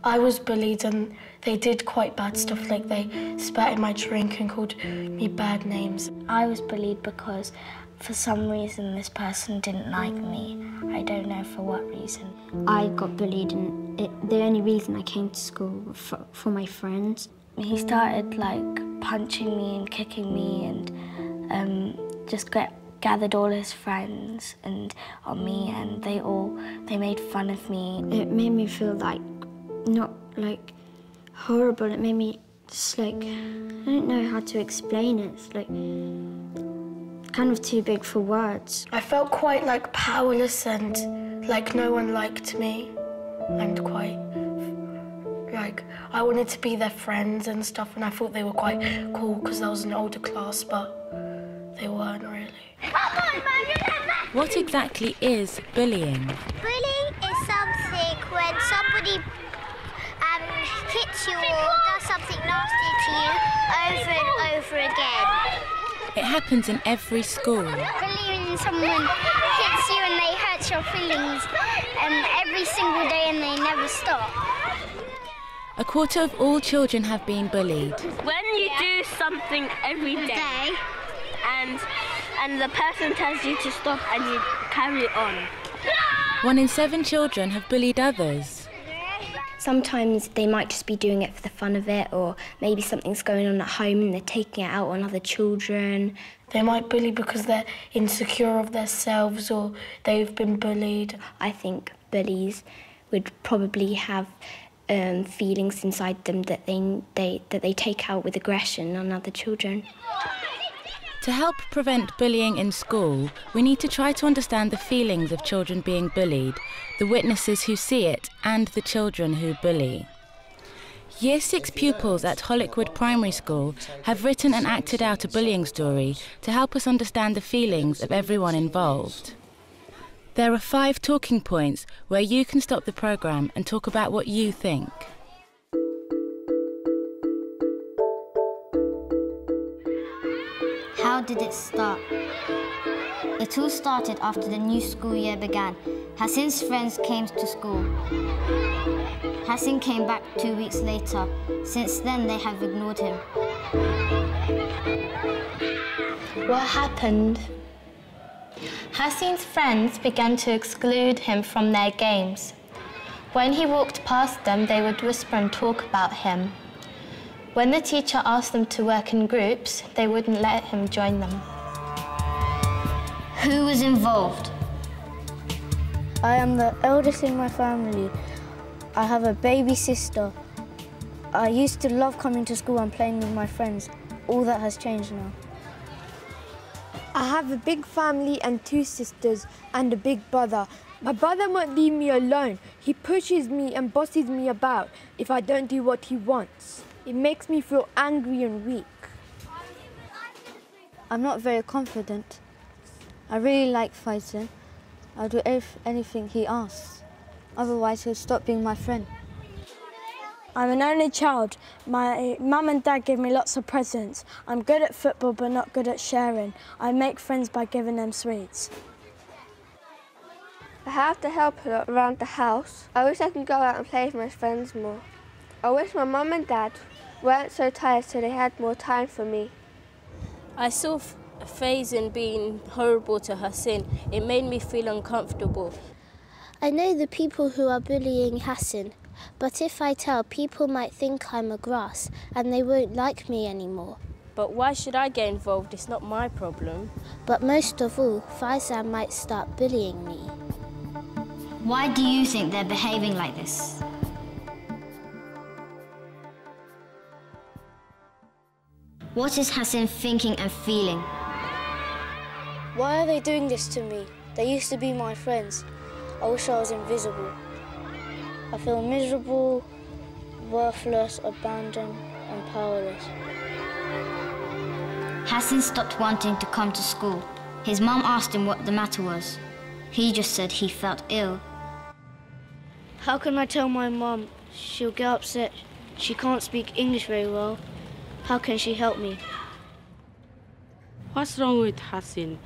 I was bullied and they did quite bad stuff, like they spat in my drink and called me bad names. I was bullied because for some reason this person didn't like me. I don't know for what reason. I got bullied and the only reason I came to school was for my friends. He started like punching me and kicking me and just gathered all his friends on me, and they made fun of me. It made me feel like, not like horrible, it made me just like, I don't know how to explain it. It's like kind of too big for words. I felt quite like powerless and like no one liked me, and quite like I wanted to be their friends and stuff, and I thought they were quite cool because I was an older class, but they weren't really. What exactly is bullying? Bullying is something when somebody hits you or does something nasty to you over and over again. It happens in every school. Bullying when someone hits you and they hurt your feelings every single day and they never stop. A quarter of all children have been bullied. When you do something every day and the person tells you to stop and you carry on. 1 in 7 children have bullied others. Sometimes they might just be doing it for the fun of it, or maybe something's going on at home and they're taking it out on other children. They might bully because they're insecure of themselves or they've been bullied. I think bullies would probably have feelings inside them that they take out with aggression on other children. To help prevent bullying in school, we need to try to understand the feelings of children being bullied, the witnesses who see it, and the children who bully. Year 6 pupils at Hollickwood Primary School have written and acted out a bullying story to help us understand the feelings of everyone involved. There are 5 talking points where you can stop the programme and talk about what you think. How did it start? It all started after the new school year began. Hassan's friends came to school. Hassan came back 2 weeks later. Since then, they have ignored him. What happened? Hassan's friends began to exclude him from their games. When he walked past them, they would whisper and talk about him. When the teacher asked them to work in groups, they wouldn't let him join them. Who was involved? I am the eldest in my family. I have a baby sister. I used to love coming to school and playing with my friends. All that has changed now. I have a big family and 2 sisters and a big brother. My brother won't leave me alone. He pushes me and bosses me about if I don't do what he wants. It makes me feel angry and weak. I'm not very confident. I really like fighting. I'll do anything he asks. Otherwise, he'll stop being my friend. I'm an only child. My mum and dad give me lots of presents. I'm good at football but not good at sharing. I make friends by giving them sweets. I have to help a lot around the house. I wish I could go out and play with my friends more. I wish my mum and dad weren't so tired so they had more time for me. I saw Faizan being horrible to Hassan. It made me feel uncomfortable. I know the people who are bullying Hassan, but if I tell, people might think I'm a grass and they won't like me anymore. But why should I get involved? It's not my problem. But most of all, Faizan might start bullying me. Why do you think they're behaving like this? What is Hassan thinking and feeling? Why are they doing this to me? They used to be my friends. I wish I was invisible. I feel miserable, worthless, abandoned, and powerless. Hassan stopped wanting to come to school. His mum asked him what the matter was. He just said he felt ill. How can I tell my mum? She'll get upset. She can't speak English very well. How can she help me? What's wrong with Hassan?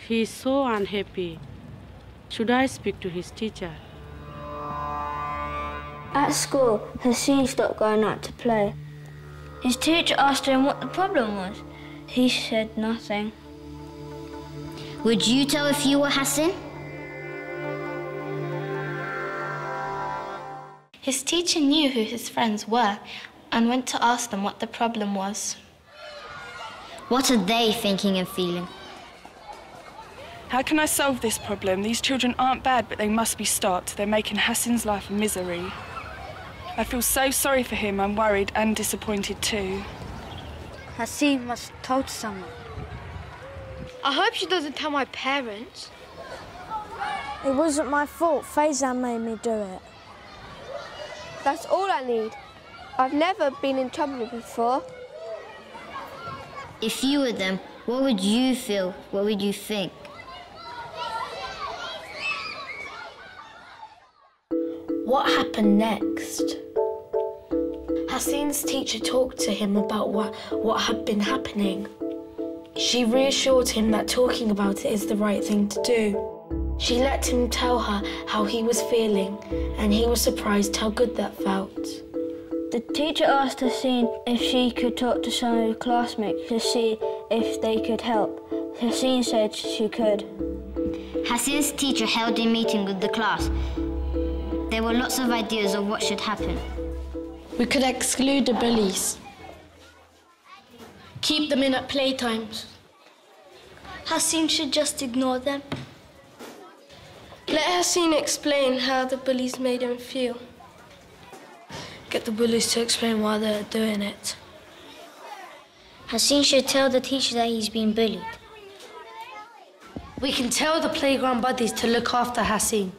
He's so unhappy. Should I speak to his teacher? At school, Hassan stopped going out to play. His teacher asked him what the problem was. He said nothing. Would you tell if you were Hassan? His teacher knew who his friends were and went to ask them what the problem was. What are they thinking and feeling? How can I solve this problem? These children aren't bad, but they must be stopped. They're making Hassan's life a misery. I feel so sorry for him. I'm worried and disappointed too. Hassan must have told someone. I hope she doesn't tell my parents. It wasn't my fault. Faizan made me do it. That's all I need. I've never been in trouble before. If you were them, what would you feel? What would you think? What happened next? Hassan's teacher talked to him about what had been happening. She reassured him that talking about it is the right thing to do. She let him tell her how he was feeling, and he was surprised how good that felt. The teacher asked Hassan if she could talk to some of her classmates to see if they could help. Hassan said she could. Hassan's teacher held a meeting with the class. There were lots of ideas of what should happen. We could exclude the bullies. Keep them in at playtimes. Hassan should just ignore them. Let Hassan explain how the bullies made him feel. Get the bullies to explain why they're doing it. Hassan should tell the teacher that he's been bullied. We can tell the playground buddies to look after Hassan.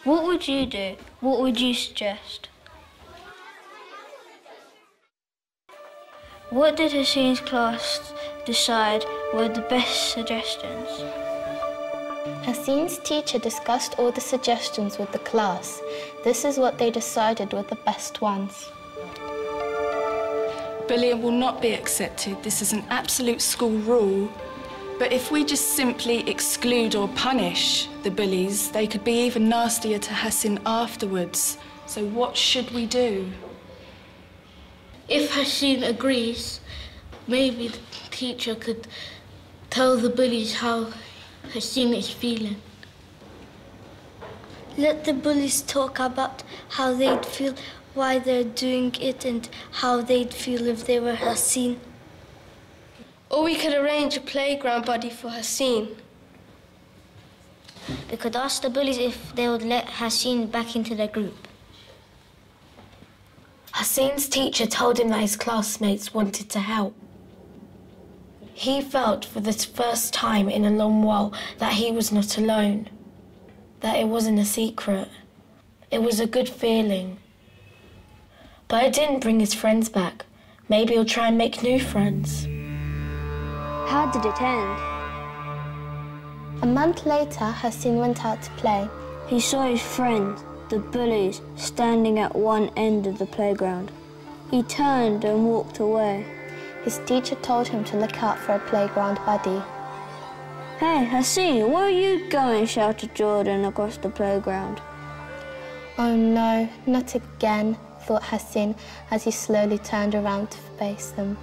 What would you do? What would you suggest? What did Hassan's class decide were the best suggestions? Hassan's teacher discussed all the suggestions with the class. This is what they decided were the best ones. Bullying will not be accepted. This is an absolute school rule. But if we just simply exclude or punish the bullies, they could be even nastier to Hassan afterwards. So what should we do? If Hassan agrees, maybe the teacher could tell the bullies how Hassan is feeling. Let the bullies talk about how they'd feel, why they're doing it, and how they'd feel if they were Hassan. Or we could arrange a playground buddy for Hassan. We could ask the bullies if they would let Hassan back into their group. Hassan's teacher told him that his classmates wanted to help. He felt for the first time in a long while that he was not alone, that it wasn't a secret. It was a good feeling. But it didn't bring his friends back. Maybe he'll try and make new friends. How did it end? A month later, Hassan went out to play. He saw his friends, the bullies, standing at one end of the playground. He turned and walked away. His teacher told him to look out for a playground buddy. Hey, Hassan, where are you going? Shouted Jordan across the playground. Oh no, not again, thought Hassan as he slowly turned around to face them.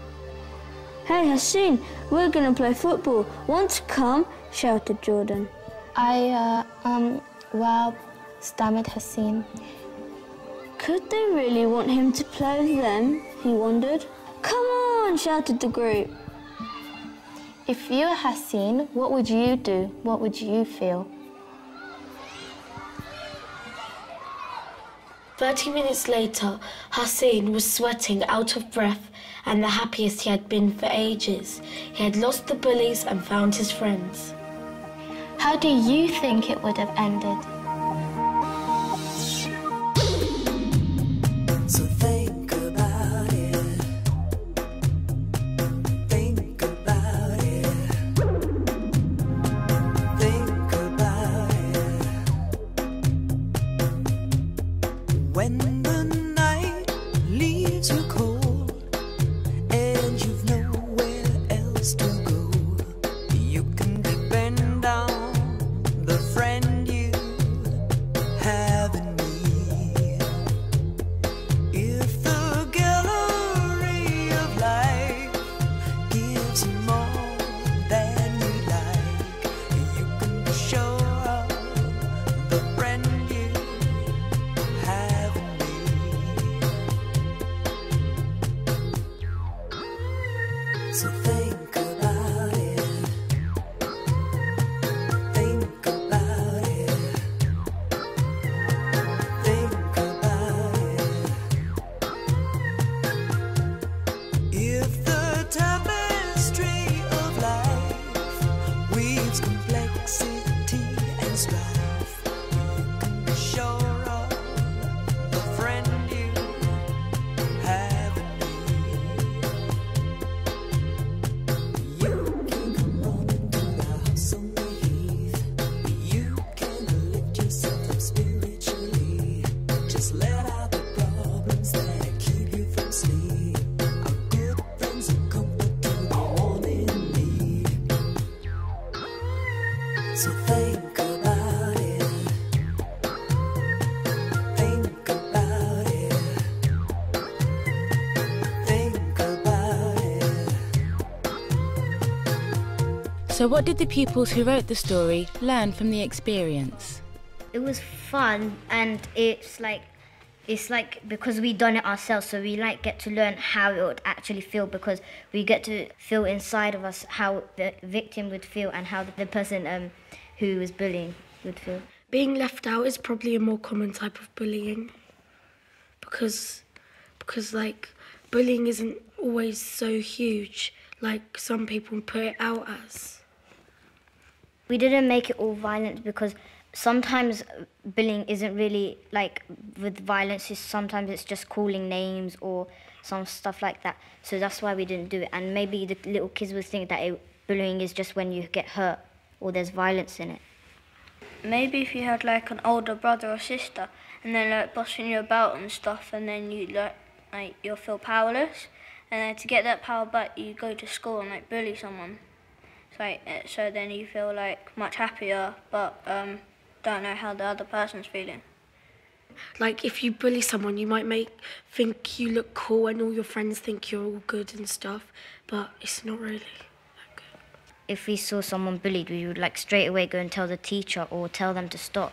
Hey, Hassan, we're gonna play football. Want to come? Shouted Jordan. Well, stammered Hassan. Could they really want him to play with them? He wondered. Come on, shouted the group. If you were Hassan, what would you do? What would you feel? 30 minutes later, Hassan was sweating out of breath and the happiest he had been for ages. He had lost the bullies and found his friends. How do you think it would have ended? So think about it. Think about it. Think about it. When the night leaves you cold and you've nowhere else to go, you can depend on the friend you dust off. You can be sure of the friend you have in me. You can come running through the house on the heath. You can lift yourself up spiritually. Just let out the problems that keep you from sleep. Our good friends are comfort to the one in need. So think about it. Think about it. Think about it. So what did the pupils who wrote the story learn from the experience? It was fun, and it's like because we done it ourselves, so we like get to learn how it would actually feel, because we get to feel inside of us how the victim would feel and how the person who was bullying would feel. Being left out is probably a more common type of bullying, because like bullying isn't always so huge like some people put it out as. We didn't make it all violent because sometimes bullying isn't really like with violence. Sometimes it's just calling names or some stuff like that. So that's why we didn't do it. And maybe the little kids would think that bullying is just when you get hurt or there's violence in it. Maybe if you had like an older brother or sister and then like bossing you about and stuff, and then you like you'll feel powerless, and then to get that power back you go to school and like bully someone. So then you feel like much happier, but don't know how the other person's feeling. Like if you bully someone, you might think you look cool and all your friends think you're all good and stuff, but it's not really that good. If we saw someone bullied, we would like straight away go and tell the teacher or tell them to stop,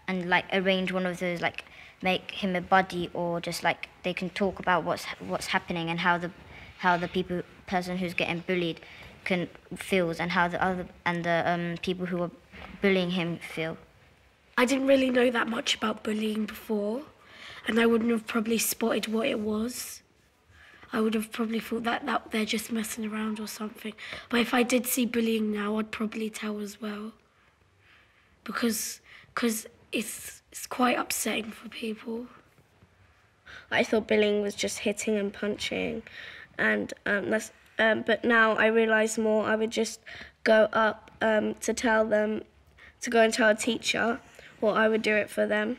and like arrange one of those, like make him a buddy, or just like they can talk about what's happening and how the person who's getting bullied feels, and how the people who are bullying him feel. I didn't really know that much about bullying before, and I wouldn't have probably spotted what it was. I would have probably thought that they're just messing around or something. But if I did see bullying now, I'd probably tell as well, because it's quite upsetting for people. I thought bullying was just hitting and punching, and but now I realise more. I would just go up to go and tell a teacher, or I would do it for them.